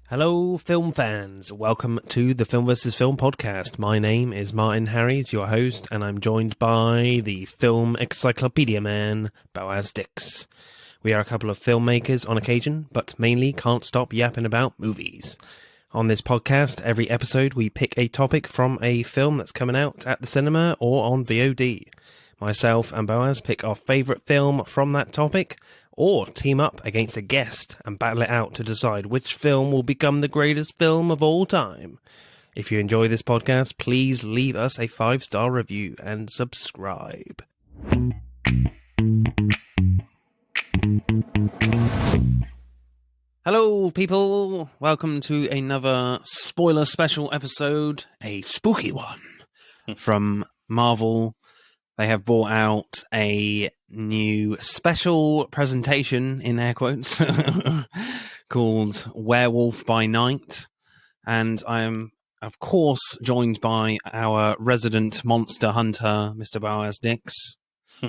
Hello, film fans. Welcome to the Film vs. Film podcast. My name is Martin Harries, your host, and I'm joined by the film encyclopedia man, Boaz Dix. We are a couple of filmmakers on occasion, but mainly can't stop yapping about movies. On this podcast, every episode we pick a topic from a film that's coming out at the cinema or on VOD. Myself and Boaz pick our favourite film from that topic, or team up against a guest and battle it out to decide which film will become the greatest film of all time. If you enjoy this podcast, please leave us a 5-star review and subscribe. Hello, people. Welcome to another spoiler special episode, a spooky one from Marvel. They have brought out a new special presentation, in air quotes, called Werewolf by Night. And I am, of course, joined by our resident monster hunter, Mr. Boaz Dix.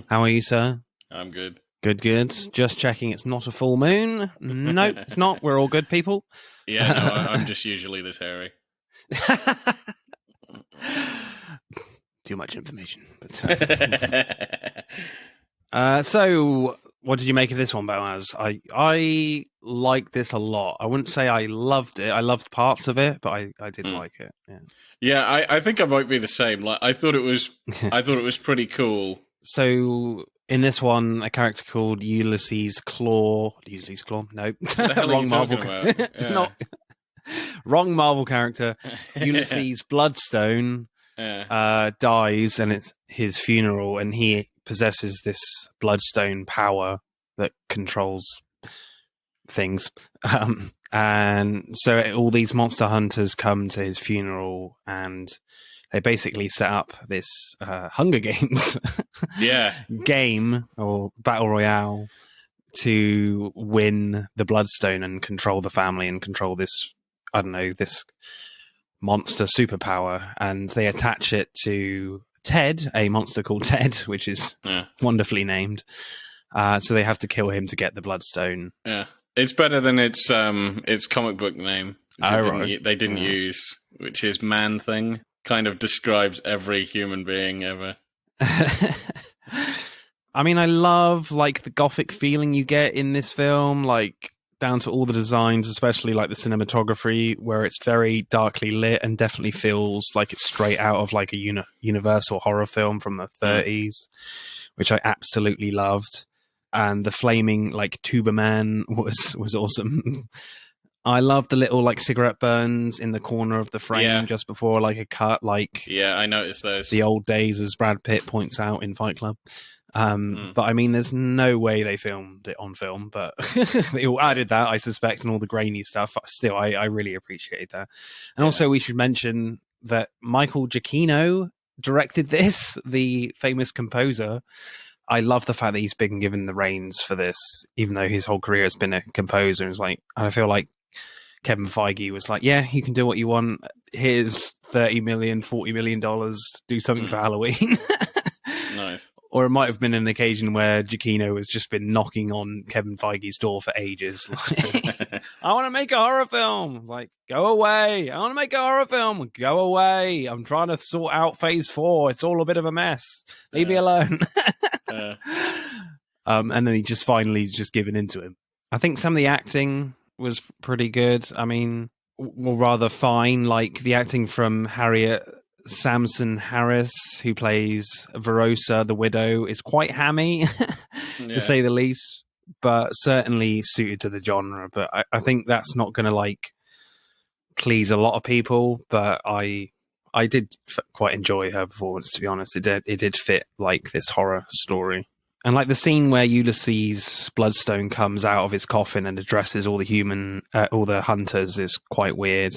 How are you, sir? I'm good. Good. Just checking it's not a full moon. Nope, it's not. We're all good people. Yeah, no, I'm just usually this hairy. Too much information. But, so, what did you make of this one, Boaz? I like this a lot. I wouldn't say I loved it. I loved parts of it, but I did like it. Yeah, I think I might be the same. Like, I thought it was pretty cool. So, in this one, a character called Ulysses Claw. No, wrong Marvel. Yeah. Wrong Marvel character. Ulysses Bloodstone. Dies, and it's his funeral, and he possesses this bloodstone power that controls things. And so all these monster hunters come to his funeral, and they basically set up this Hunger Games game or battle royale to win the bloodstone and control the family and control this, I don't know, this monster superpower, and they attach it to Ted, a monster called Ted, which is wonderfully named. So they have to kill him to get the bloodstone. Yeah, it's better than its comic book name, which they didn't use, which is Man Thing. Kind of describes every human being ever. I mean, I love like the gothic feeling you get in this film, like down to all the designs, especially like the cinematography, where it's very darkly lit and definitely feels like it's straight out of like a Universal horror film from the 30s, which I absolutely loved. And the flaming like tuba man was awesome. I love the little like cigarette burns in the corner of the frame just before like a cut. Like, yeah, I noticed those. The old days, as Brad Pitt points out in Fight Club. But I mean, there's no way they filmed it on film, but they all added that, I suspect, and all the grainy stuff. Still, I really appreciate that. And also, we should mention that Michael Giacchino directed this, the famous composer. I love the fact that he's been given the reins for this, even though his whole career has been a composer. It's like, I feel like Kevin Feige was like, yeah, you can do what you want. Here's $30 million, $40 million. Do something for Halloween. Nice. Or it might have been an occasion where Giacchino has just been knocking on Kevin Feige's door for ages. Like, I want to make a horror film. Like, go away. I want to make a horror film. Go away. I'm trying to sort out phase 4. It's all a bit of a mess. Leave me alone. And then he just finally just given into him. I think some of the acting was pretty good. I mean, or rather fine. Like the acting from Harriet Samson Harris, who plays Verosa, the widow, is quite hammy, to say the least, but certainly suited to the genre. But I think that's not going to like please a lot of people. But I did quite enjoy her performance, to be honest. It did fit like this horror story. And like the scene where Ulysses Bloodstone comes out of his coffin and addresses all the hunters is quite weird.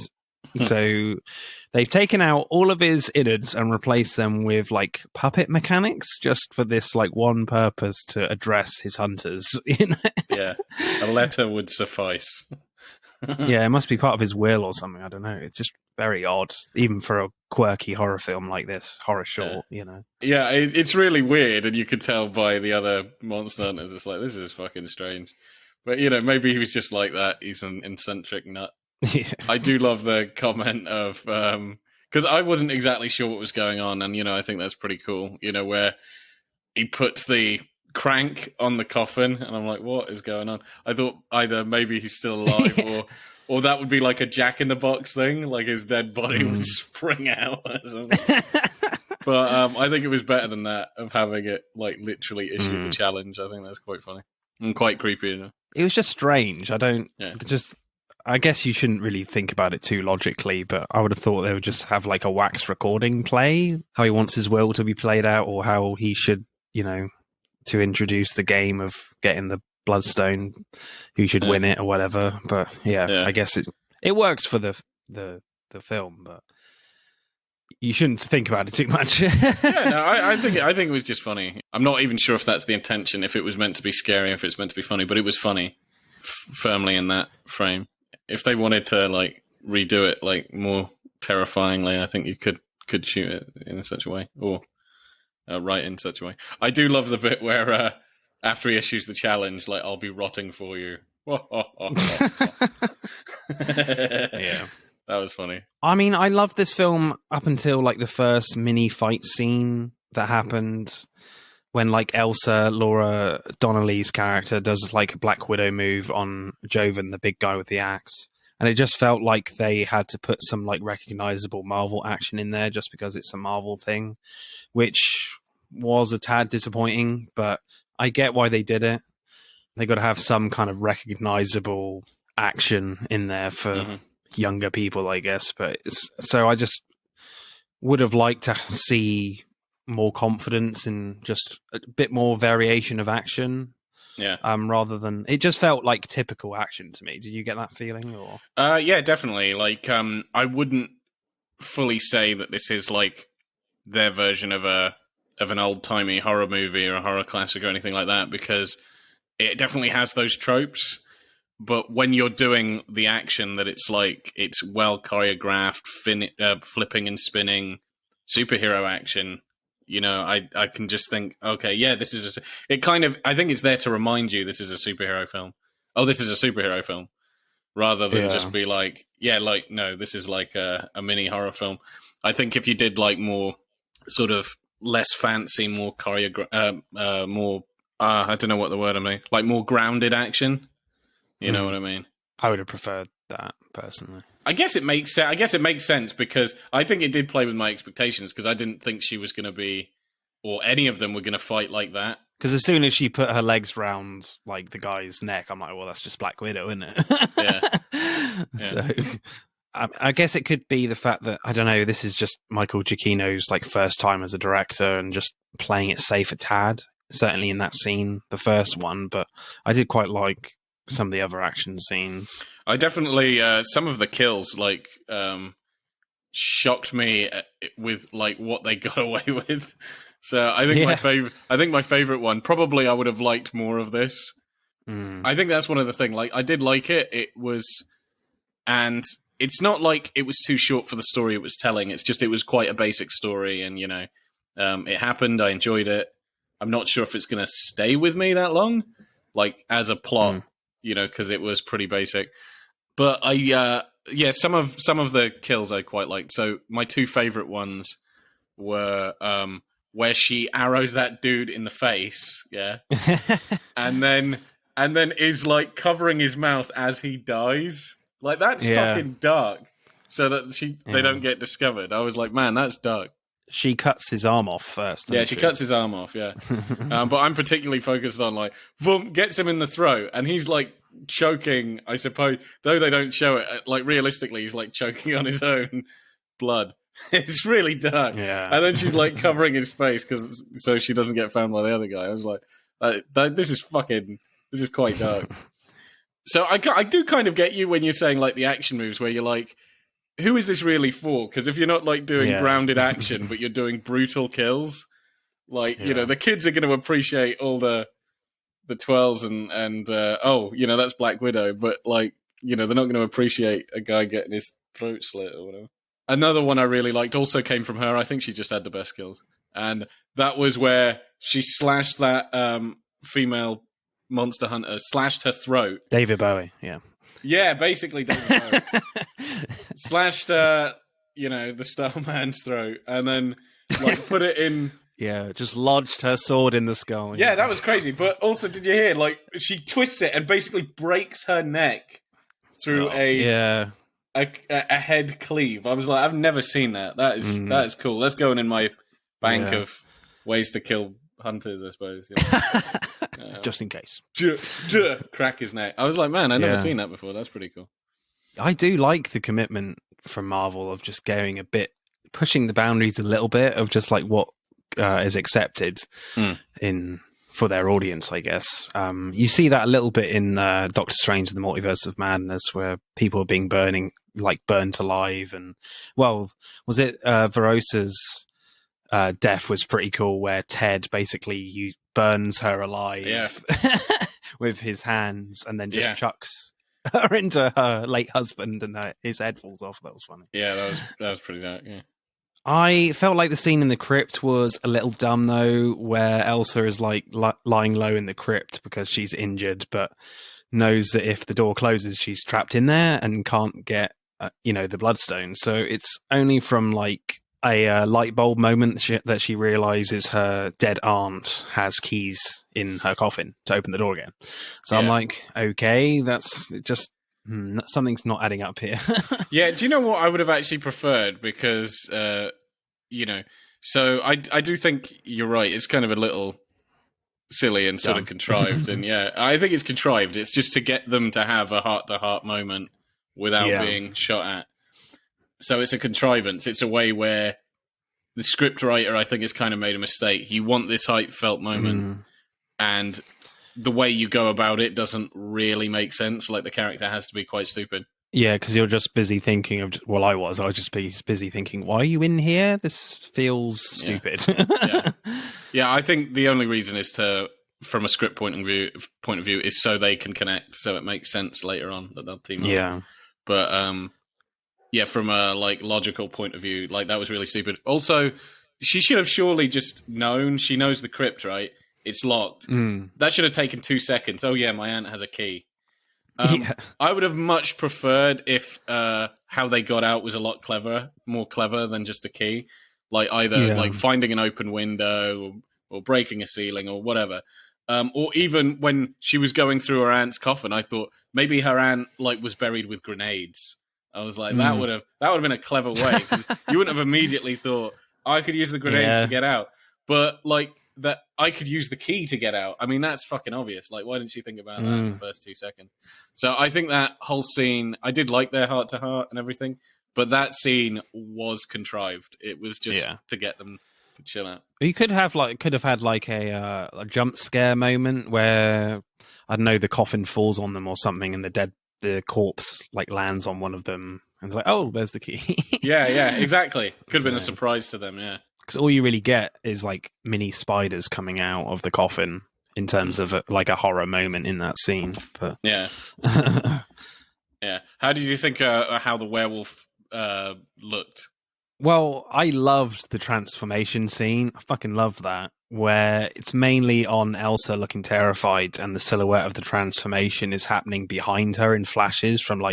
So they've taken out all of his innards and replaced them with like puppet mechanics just for this like one purpose, to address his hunters. Yeah, a letter would suffice. Yeah, it must be part of his will or something. I don't know. It's just very odd, even for a quirky horror film like this, horror short, you know. Yeah, it's really weird, and you could tell by the other monster hunters, it's like, this is fucking strange. But, you know, maybe he was just like that. He's an eccentric nut. Yeah. I do love the comment of because I wasn't exactly sure what was going on, and I think that's pretty cool. Where he puts the crank on the coffin, and I'm like, what is going on? I thought either maybe he's still alive, or that would be like a Jack in the Box thing, like his dead body would spring out or something. But I think it was better than that, of having it like literally issue the challenge. I think that's quite funny and quite creepy. It was just strange. I guess you shouldn't really think about it too logically, but I would have thought they would just have like a wax recording play, how he wants his will to be played out, or how he should, to introduce the game of getting the bloodstone, who should win it or whatever. But I guess it works for the film, but you shouldn't think about it too much. I think it was just funny. I'm not even sure if that's the intention, if it was meant to be scary, if it's meant to be funny, but it was funny, firmly in that frame. If they wanted to like redo it like more terrifyingly, I think you could shoot it in such a way, or write in such a way. I do love the bit where after he issues the challenge, like, I'll be rotting for you. Yeah. That was funny. I mean, I love this film up until like the first mini fight scene that happened when like Elsa, Laura Donnelly's character, does like a Black Widow move on Jovan, the big guy with the axe. And it just felt like they had to put some like recognizable Marvel action in there just because it's a Marvel thing, which was a tad disappointing, but I get why they did it. They got to have some kind of recognizable action in there for younger people, I guess. But so I just would have liked to see more confidence in just a bit more variation of action. Yeah. Rather than, it just felt like typical action to me. Did you get that feeling? Or yeah, definitely. Like, I wouldn't fully say that this is like their version of an old timey horror movie or a horror classic or anything like that, because it definitely has those tropes. But when you're doing the action, that it's like it's well choreographed, flipping and spinning superhero action. I can just think, okay, yeah, this is I think it's there to remind you this is a superhero film. Oh, this is a superhero film, rather than just be like, no, this is like a mini horror film. I think if you did like more sort of less fancy, more more I don't know what the word I mean, like more grounded action. You know what I mean? I would have preferred that personally. I guess it makes sense. I guess it makes sense because I think it did play with my expectations, because I didn't think she was going to be, or any of them were going to fight like that. Because as soon as she put her legs round like the guy's neck, I'm like, well, that's just Black Widow, isn't it? Yeah. So I guess it could be the fact that, I don't know, this is just Michael Giacchino's like first time as a director and just playing it safe a tad. Certainly in that scene, the first one, but I did quite like some of the other action scenes. I definitely some of the kills like shocked me with like what they got away with. So I think my favorite one, probably I would have liked more of this. I think that's one of the things. Like, I did like it. It was, and it's not like it was too short for the story it was telling. It's just it was quite a basic story, and it happened. I enjoyed it. I'm not sure if it's going to stay with me that long, like as a plot. Because it was pretty basic. But some of the kills I quite liked. So my two favorite ones were where she arrows that dude in the face, and then is like covering his mouth as he dies. Like, that's fucking dark. So that they don't get discovered. I was like, man, that's dark. She cuts his arm off first. Yeah, she cuts his arm off, yeah. But I'm particularly focused on, like, boom, gets him in the throat, and he's, like, choking, I suppose. Though they don't show it, like, realistically, he's, like, choking on his own blood. It's really dark. Yeah. And then she's, like, covering his face so she doesn't get found by the other guy. I was like, this is quite dark. So I do kind of get you when you're saying, like, the action moves, where you're like, who is this really for? Because if you're not like doing grounded action, but you're doing brutal kills, like the kids are going to appreciate all the twirls and that's Black Widow, but like they're not going to appreciate a guy getting his throat slit or whatever. Another one I really liked also came from her. I think she just had the best kills, and that was where she slashed that female monster hunter, slashed her throat. David Bowie, yeah. Yeah, basically doesn't know. Slashed, the Starman's throat, and then like put it in. Yeah, just lodged her sword in the skull. Yeah, that was crazy. But also, did you hear? Like, she twists it and basically breaks her neck through a head cleave. I was like, I've never seen that. That is cool. That's going in my bank of ways to kill hunters, I suppose. Yeah. Just in case. Crack his neck. I was like, man, I've never seen that before. That's pretty cool. I do like the commitment from Marvel of just going a bit, pushing the boundaries a little bit of just like what is accepted for their audience, I guess. You see that a little bit in Doctor Strange and the Multiverse of Madness, where people are being burned alive. And, well, was it Verosa's death was pretty cool, where Ted basically burns her alive with his hands and then just chucks her into her late husband, and his head falls off. That was funny. Yeah, that was pretty dark, yeah. I felt like the scene in the crypt was a little dumb, though, where Elsa is like lying low in the crypt because she's injured, but knows that if the door closes, she's trapped in there and can't get, the bloodstone. So it's only from like a light bulb moment that she realizes her dead aunt has keys in her coffin to open the door again. So I'm like, okay, that's just something's not adding up here. Yeah, do you know what I would have actually preferred? Because, so I do think you're right. It's kind of a little silly and sort of contrived. And I think it's contrived. It's just to get them to have a heart-to-heart moment without being shot at. So it's a contrivance. It's a way where the scriptwriter, I think, has kind of made a mistake. You want this heartfelt moment, and the way you go about it doesn't really make sense. Like, the character has to be quite stupid. Yeah, because you're just busy thinking of... Well, I was just busy thinking, why are you in here? This feels stupid. Yeah, I think the only reason is from a script point of view, is so they can connect, so it makes sense later on that they'll team up. Yeah. But, from a logical point of view, that was really stupid. Also, she should have surely just known. She knows the crypt, right? It's locked. That should have taken 2 seconds. Oh, yeah, my aunt has a key. I would have much preferred if how they got out was a lot more clever than just a key. Either finding an open window or breaking a ceiling or whatever. Or even when she was going through her aunt's coffin, I thought maybe her aunt was buried with grenades. I was like, that would have been a clever way, because you wouldn't have immediately thought, I could use the grenades to get out. But that I could use the key to get out. I mean, that's fucking obvious. Why didn't she think about that in the first 2 seconds? So I think that whole scene, I did like their heart to heart and everything, but that scene was contrived. It was just to get them to chill out. You could have had a jump scare moment where, I don't know, the coffin falls on them or something, and the corpse lands on one of them, and they're like, oh, there's the key. yeah, exactly. Could have been a surprise to them, yeah. Because all you really get is mini spiders coming out of the coffin in terms of a horror moment in that scene. But yeah. How did you think how the werewolf looked? Well, I loved the transformation scene. I fucking love that, where it's mainly on Elsa looking terrified, and the silhouette of the transformation is happening behind her in flashes from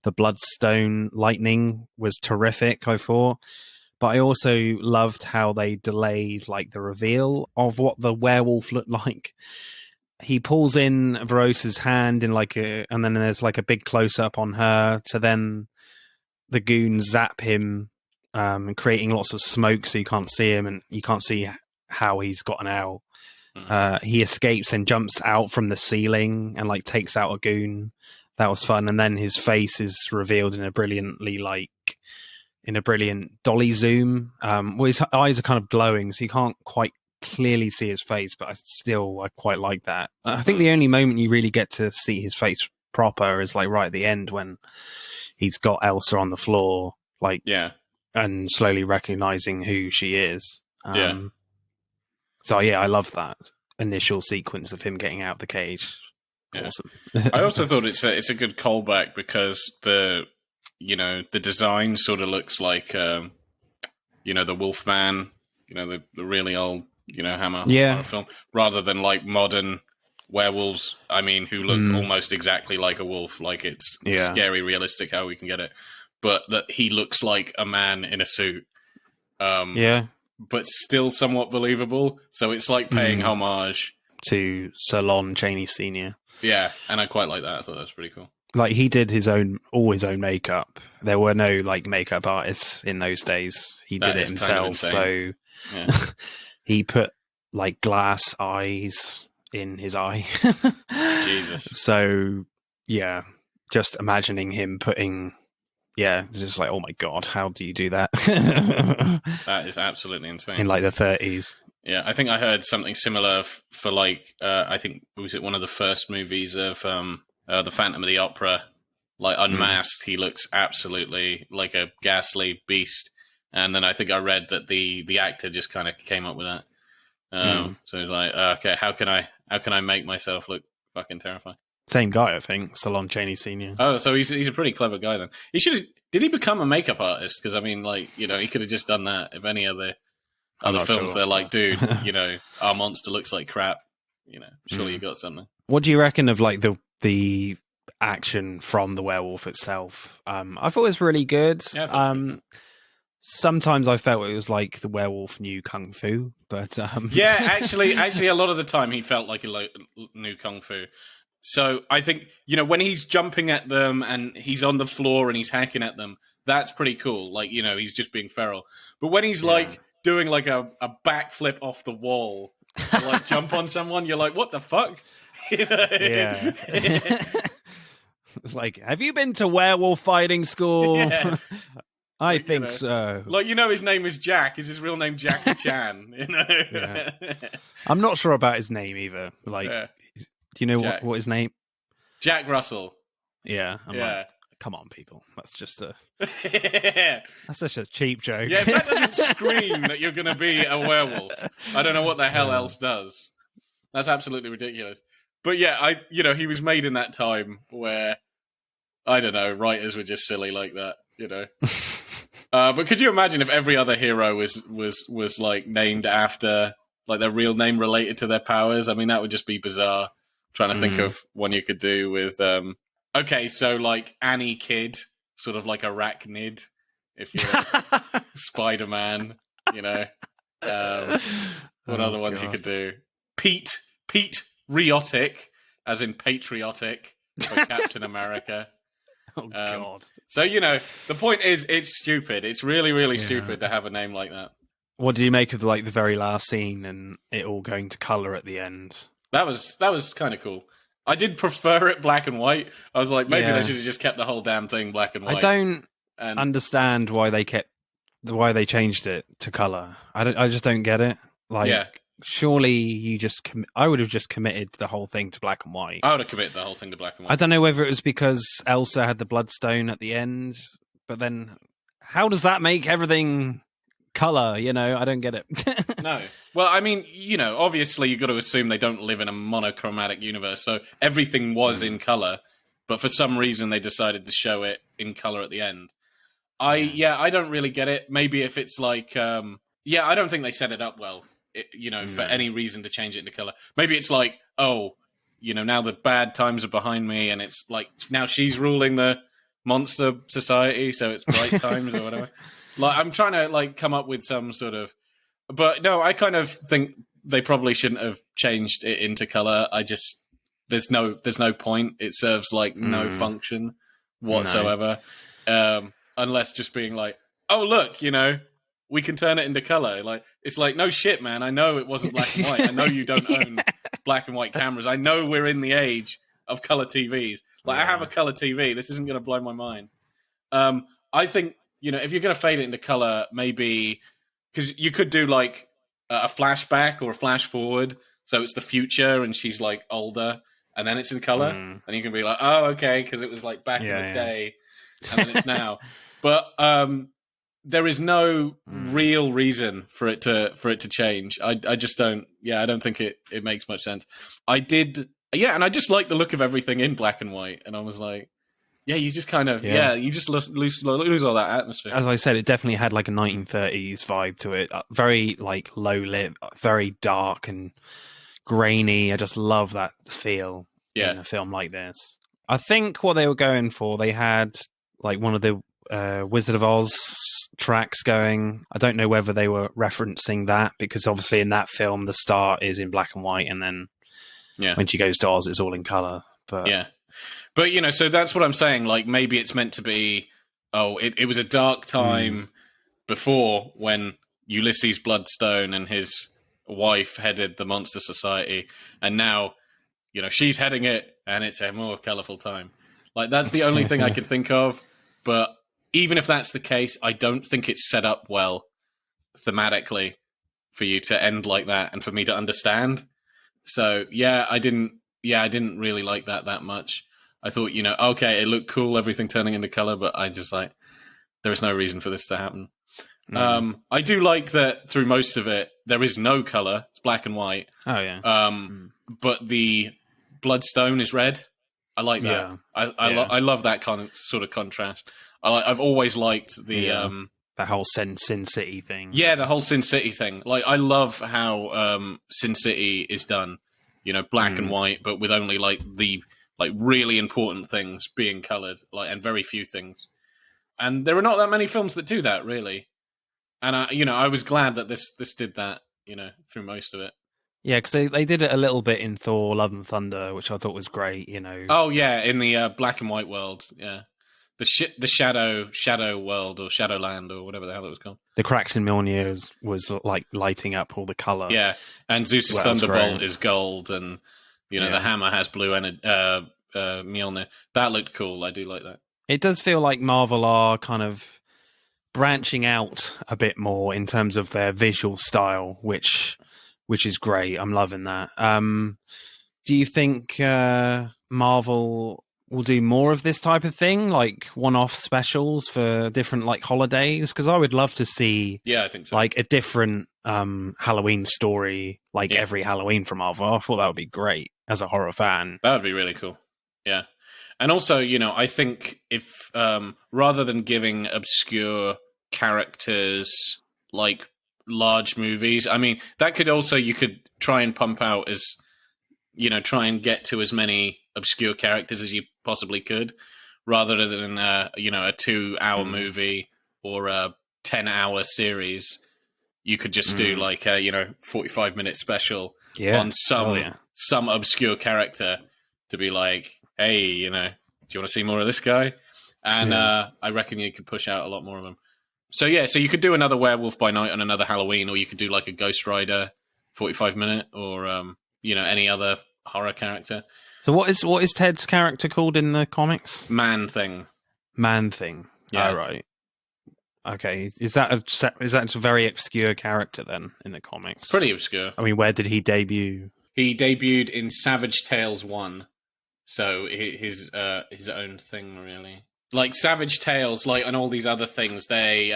the bloodstone lightning was terrific, I thought. But I also loved how they delayed the reveal of what the werewolf looked like. He pulls in Verosa's hand and then there's a big close up on her, to then the goons zap him, creating lots of smoke so you can't see him and you can't see how he's gotten out. He escapes and jumps out from the ceiling and takes out a goon. That was fun. And then his face is revealed in a brilliant dolly zoom. His eyes are kind of glowing, so you can't quite clearly see his face, but I quite like that. I think the only moment you really get to see his face proper is right at the end, when he's got Elsa on the floor, and slowly recognizing who she is. So I love that initial sequence of him getting out of the cage. Yeah. Awesome. I also thought it's a good callback, because the design sort of looks like, the Wolfman, the really old, Hammer horror film, rather than modern werewolves, I mean, who look almost exactly like a wolf. Like, it's scary realistic how we can get it. But that he looks like a man in a suit. But still somewhat believable. So it's like paying homage to Sir Lon Chaney Sr. Yeah, and I quite like that. I thought that was pretty cool. Like, he did all his own makeup. There were no like makeup artists in those days. He did it himself. So he put like glass eyes in his eye. Jesus. So yeah, just imagining him putting, it's just like, oh my god, how do you do that? That is absolutely insane. In like the 30s. Yeah, I think I heard something similar for like, I think, was it one of the first movies of The Phantom of the Opera? Like, unmasked, he looks absolutely like a ghastly beast. And then I think I read that the actor just kind of came up with that. So he's like, okay, how can I make myself look fucking terrifying? Same guy, I think, Sir Lon Chaney Sr. Oh, so he's a pretty clever guy then. Did he become a makeup artist? Because I mean, like, you know, he could have just done that. If any other films, they're like, dude, you know, our monster looks like crap. You know, surely you got something. What do you reckon of like the action from the werewolf itself? I thought it was really good. Yeah, sometimes I felt it was like the werewolf knew kung fu, but yeah, actually, a lot of the time he felt like he knew kung fu. So I think, you know, when he's jumping at them and he's on the floor and he's hacking at them, that's pretty cool. Like, you know, he's just being feral. But when he's like doing like a backflip off the wall to like jump on someone, you're like, what the fuck? You know? Yeah. It's like, have you been to werewolf fighting school? Yeah. I think so. Like, you know, his name is Jack. Is his real name Jackie Chan? You know? Yeah. I'm not sure about his name either. Like, do you know what his name? Jack Russell. Yeah. I'm like, come on, people. That's just that's such a cheap joke. Yeah, if that doesn't scream that you're going to be a werewolf, I don't know what the hell else does. That's absolutely ridiculous. But yeah, he was made in that time where, I don't know, writers were just silly like that, you know. But could you imagine if every other hero was like named after like their real name related to their powers? I mean, that would just be bizarre. Trying to think of one you could do with. Okay, so like Annie Kid, sort of like Arachnid, if you're Spider-Man, you know. What other ones you could do? Pete Riotic, as in patriotic, for Captain America. Oh, God. So, you know, the point is, it's stupid. It's really, really stupid to have a name like that. What do you make of like the very last scene and it all going to colour at the end? That was kind of cool. I did prefer it black and white. I was like, maybe they should have just kept the whole damn thing black and white. I don't understand why they changed it to colour. I just don't get it. Like, surely you I would have just committed the whole thing to black and white. I would have committed the whole thing to black and white. I don't know whether it was because Elsa had the bloodstone at the end, but then how does that make everything colour? You know, I don't get it. No. Well, I mean, you know, obviously you've got to assume they don't live in a monochromatic universe, so everything was in colour, but for some reason they decided to show it in colour at the end. I don't really get it. Maybe if it's like, I don't think they set it up well. For any reason to change it into color. Maybe it's like, now the bad times are behind me, and it's like now she's ruling the monster society, so it's bright times or whatever. Like, I'm trying to like come up with some sort of, but no, I kind of think they probably shouldn't have changed it into color. There's no point. It serves like no function whatsoever, unless just being like, oh look, we can turn it into color. Like, it's like, no shit, man. I know it wasn't black and white. I know you don't own black and white cameras. I know we're in the age of color TVs. Like, I have a color TV. This isn't going to blow my mind. I think, if you're going to fade it into color, maybe, because you could do like a flashback or a flash forward. So it's the future and she's like older and then it's in color. And you can be like, oh, okay. Because it was like back in the day and then it's now. But, there is no real reason for it to change. I just don't. Yeah, I don't think it makes much sense. And I just like the look of everything in black and white. And I was like, yeah, you just kind of you just lose all that atmosphere. As I said, it definitely had like a 1930s vibe to it. Very like low lit, very dark and grainy. I just love that feel in a film like this. I think what they were going for, they had like one of the Wizard of Oz tracks going. I don't know whether they were referencing that, because obviously in that film the start is in black and white, and then when she goes to Oz it's all in color. But so that's what I'm saying. Like, maybe it's meant to be, it was a dark time before, when Ulysses Bloodstone and his wife headed the Monster Society, and now she's heading it, and it's a more colorful time. Like, that's the only thing I can think of. But even if that's the case, I don't think it's set up well thematically for you to end like that and for me to understand. So I didn't really like that much. I thought, okay, it looked cool, everything turning into color, but I just like, there's no reason for this to happen. I do like that through most of it there is no color; it's black and white. Oh yeah. But the bloodstone is red. I like that. Yeah. I love that sort of contrast. I've always liked the that whole Sin City thing. Yeah, the whole Sin City thing. Like, I love how Sin City is done. Black and white, but with only the really important things being colored, and very few things. And there are not that many films that do that, really. And I was glad that this did that, through most of it. Yeah, because they did it a little bit in Thor: Love and Thunder, which I thought was great. Oh yeah, in the black and white world, the shadow world, or Shadowland, or whatever the hell it was called. The cracks in Mjolnir was like lighting up all the color. Yeah, and Zeus's thunderbolt is gold, and the hammer has blue and Mjolnir. That looked cool. I do like that. It does feel like Marvel are kind of branching out a bit more in terms of their visual style, which is great. I'm loving that. Do you think Marvel will do more of this type of thing, like one-off specials for different holidays? Because I would love to see I think so. A different Halloween story every Halloween from Marvel. I thought that would be great as a horror fan. That would be really cool. Yeah. And also, I think if rather than giving obscure characters large movies, I mean, that could also, you could try and pump out as, try and get to as many obscure characters as you possibly could, rather than a 2-hour movie or a 10-hour series. You could just do 45-minute special on some obscure character to be like, hey, do you want to see more of this guy? And I reckon you could push out a lot more of them. So so you could do another Werewolf by Night on another Halloween, or you could do a Ghost Rider 45-minute, or any other horror character. So what is Ted's character called in the comics? Man Thing. Yeah, right. Okay, is that a very obscure character then in the comics? It's pretty obscure. I mean, where did he debut? He debuted in Savage Tales 1. So his own thing, really. Like Savage Tales, and all these other things, they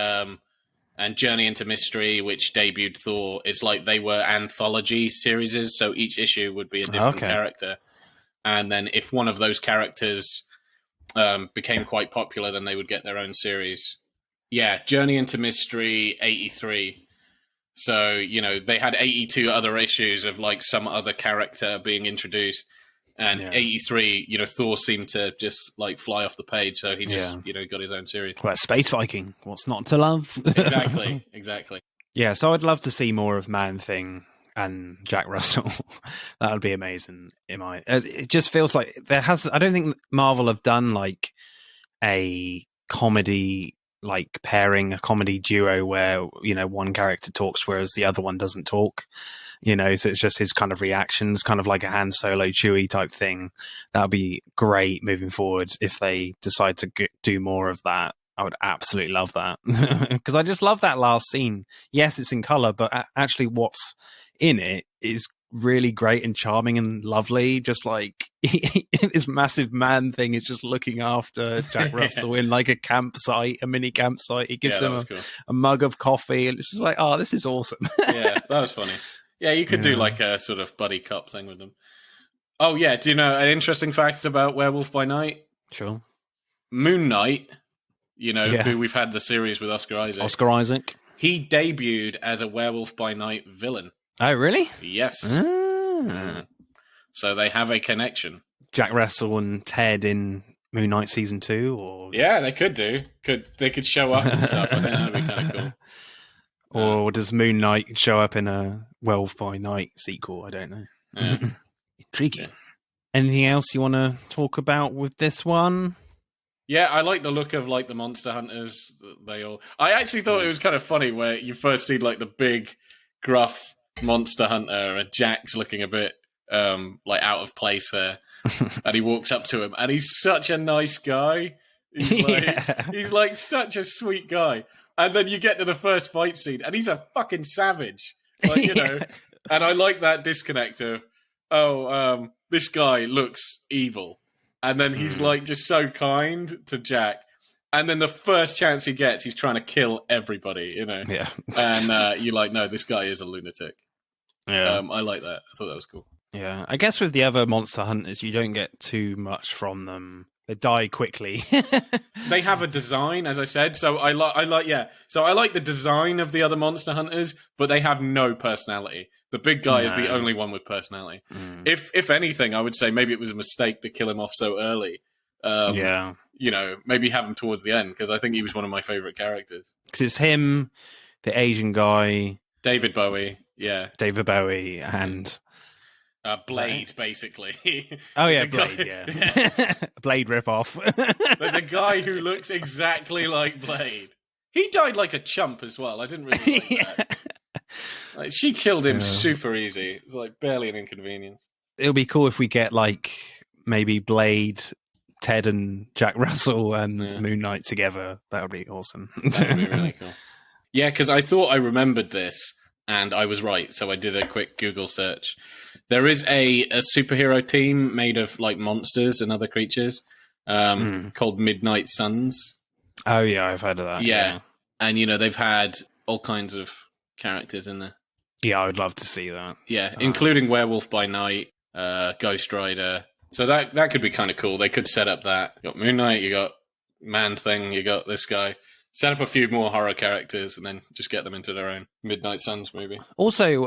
and Journey into Mystery, which debuted Thor, it's they were anthology series, so each issue would be a different character. And then if one of those characters became quite popular, then they would get their own series. Yeah, Journey into Mystery 83. So, they had 82 other issues of some other character being introduced. And 83, Thor seemed to just fly off the page, so he just, got his own series. Well, Space Viking, what's not to love? Exactly. Yeah, so I'd love to see more of Man-Thing and Jack Russell. That would be amazing. It just feels like I don't think Marvel have done a comedy pairing, a comedy duo where one character talks whereas the other one doesn't talk. So it's just his kind of reactions, kind of like a Han Solo Chewie type thing. That would be great moving forward if they decide to do more of that. I would absolutely love that, because I just love that last scene. Yes, it's in color, but actually what's in it is really great and charming and lovely. Just this massive man thing is just looking after Jack Russell in a mini campsite. He gives him a mug of coffee, and it's just this is awesome. Yeah, that was funny. Yeah, you could do a sort of buddy cop thing with them. Oh yeah, do you know an interesting fact about Werewolf by Night? Sure. Moon Knight, who we've had the series with Oscar Isaac. He debuted as a Werewolf by Night villain. Oh, really? Yes. So they have a connection. Jack Russell and Ted in Moon Knight season 2, or yeah, they could do. They could show up and stuff. I think that'd be kind of cool. Or does Moon Knight show up in a Werewolf by Night sequel? I don't know. Yeah. Intriguing. Yeah. Anything else you want to talk about with this one? Yeah, I like the look of like the monster hunters. I actually thought it was kind of funny where you first see like the big, gruff monster hunter, and Jack's looking a bit like out of place there, and he walks up to him, and he's such a nice guy. He's like such a sweet guy. And then you get to the first fight scene, and he's a fucking savage. Like, you know, and I like that disconnect of, this guy looks evil. And then he's like just so kind to Jack. And then the first chance he gets, he's trying to kill everybody, you know? Yeah. And you're like, no, this guy is a lunatic. Yeah. I like that. I thought that was cool. Yeah. I guess with the other monster hunters, you don't get too much from them. They die quickly. They have a design, as I said. So I like the design of the other monster hunters, but they have no personality. The big guy is the only one with personality. If anything, I would say maybe it was a mistake to kill him off so early. You know, maybe have him towards the end, because I think he was one of my favorite characters. Because it's him, the Asian guy, David Bowie, and Blade, basically. Oh yeah, Blade, yeah. Blade ripoff. There's a guy who looks exactly like Blade. He died like a chump as well. I didn't really like that. Like, she killed him super easy. It was like barely an inconvenience. It'll be cool if we get like maybe Blade, Ted and Jack Russell and Moon Knight together. That would be awesome. That would be really cool. Yeah, because I thought I remembered this, and I was right. So I did a quick Google search. There is a superhero team made of like monsters and other creatures called Midnight Suns. Oh yeah, I've heard of that. Yeah. And you know, they've had all kinds of characters in there. Yeah, I would love to see that. Yeah, including Werewolf by Night, Ghost Rider. So that could be kind of cool. They could set up that. You got Moon Knight, you got Man-Thing, you got this guy. Set up a few more horror characters and then just get them into their own Midnight Suns movie. Also,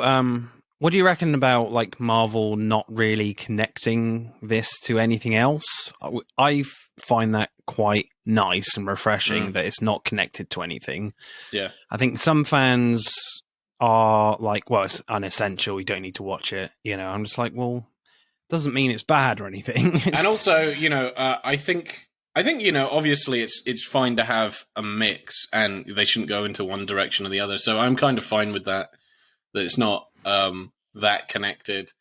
what do you reckon about like Marvel not really connecting this to anything else? I find that quite nice and refreshing that it's not connected to anything. Yeah. I think some fans are like, well, it's unessential, you don't need to watch it. You know, I'm just like, well, doesn't mean it's bad or anything. And also, you know, I think you know, obviously it's fine to have a mix, and they shouldn't go into one direction or the other. So I'm kind of fine with that it's not that connected.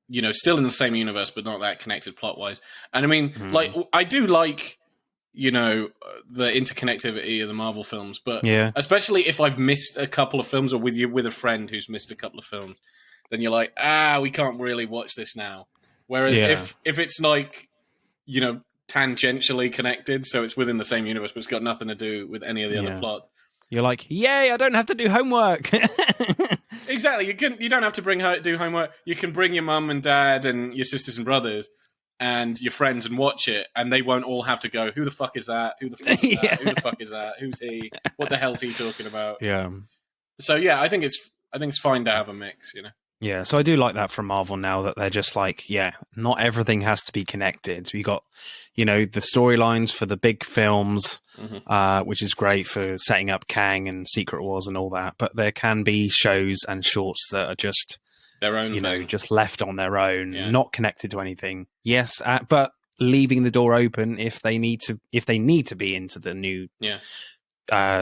You know, still in the same universe, but not that connected plot wise. And I mean, like, I do like, you know, the interconnectivity of the Marvel films, but especially if I've missed a couple of films, or with a friend who's missed a couple of films, then you're like, we can't really watch this now. Whereas if it's like, you know, tangentially connected, so it's within the same universe, but it's got nothing to do with any of the other plot. You're like, yay! I don't have to do homework. Exactly. You don't have to do homework. You can bring your mum and dad and your sisters and brothers and your friends and watch it, and they won't all have to go, who the fuck is that? Who the fuck is that? Who the fuck is that? Who's he? What the hell's he talking about? Yeah. So yeah, I think it's fine to have a mix, you know. Yeah, so I do like that from Marvel now, that they're just like, not everything has to be connected. So you got, you know, the storylines for the big films, which is great for setting up Kang and Secret Wars and all that. But there can be shows and shorts that are just their own, just left on their own, not connected to anything. Yes, but leaving the door open if they need to be into the new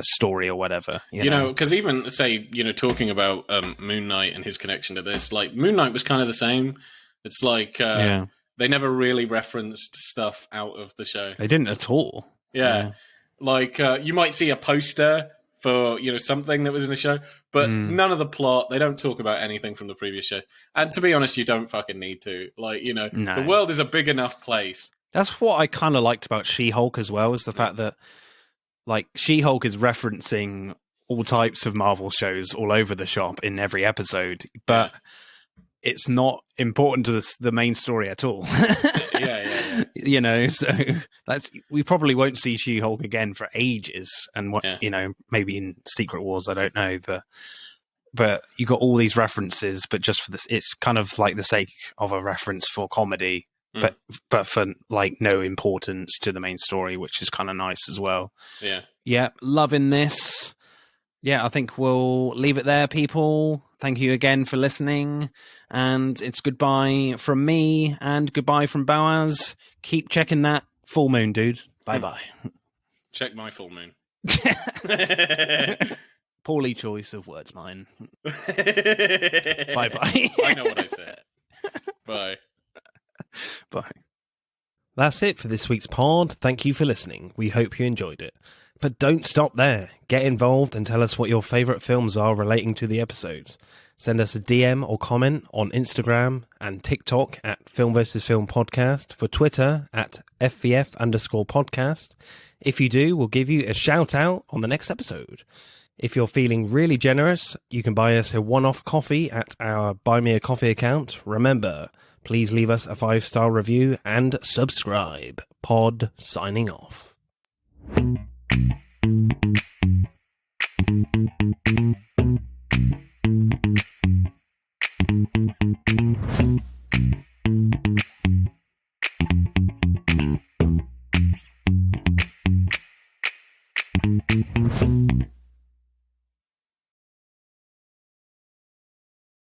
story or whatever. You know, because even say, you know, talking about Moon Knight and his connection to this, like Moon Knight was kind of the same. It's like they never really referenced stuff out of the show. They didn't at all. Yeah. Like you might see a poster for, you know, something that was in the show, but none of the plot. They don't talk about anything from the previous show. And to be honest, you don't fucking need to. Like, you know, the world is a big enough place. That's what I kind of liked about She-Hulk as well, is the fact that, like, She-Hulk is referencing all types of Marvel shows all over the shop in every episode, but it's not important to the main story at all. You know, so we probably won't see She-Hulk again for ages, and you know, maybe in Secret Wars, I don't know, but but you got all these references, but just for this, it's kind of like the sake of a reference for comedy, but for like no importance to the main story, which is kind of nice as well. Yeah, loving this. Yeah, I think we'll leave it there, people. Thank you again for listening, and it's goodbye from me and goodbye from Boaz. Keep checking that full moon, dude. Bye. Check my full moon. Poorly choice of words, mine. Bye. I know what I said. Bye. That's it for this week's pod. Thank you for listening. We hope you enjoyed it. But don't stop there. Get involved and tell us what your favourite films are relating to the episodes. Send us a DM or comment on Instagram and TikTok at Film vs. Film Podcast, for Twitter at FVF_podcast. If you do, we'll give you a shout out on the next episode. If you're feeling really generous, you can buy us a one-off coffee at our Buy Me a Coffee account. Remember, please leave us a 5-star review and subscribe. Pod signing off.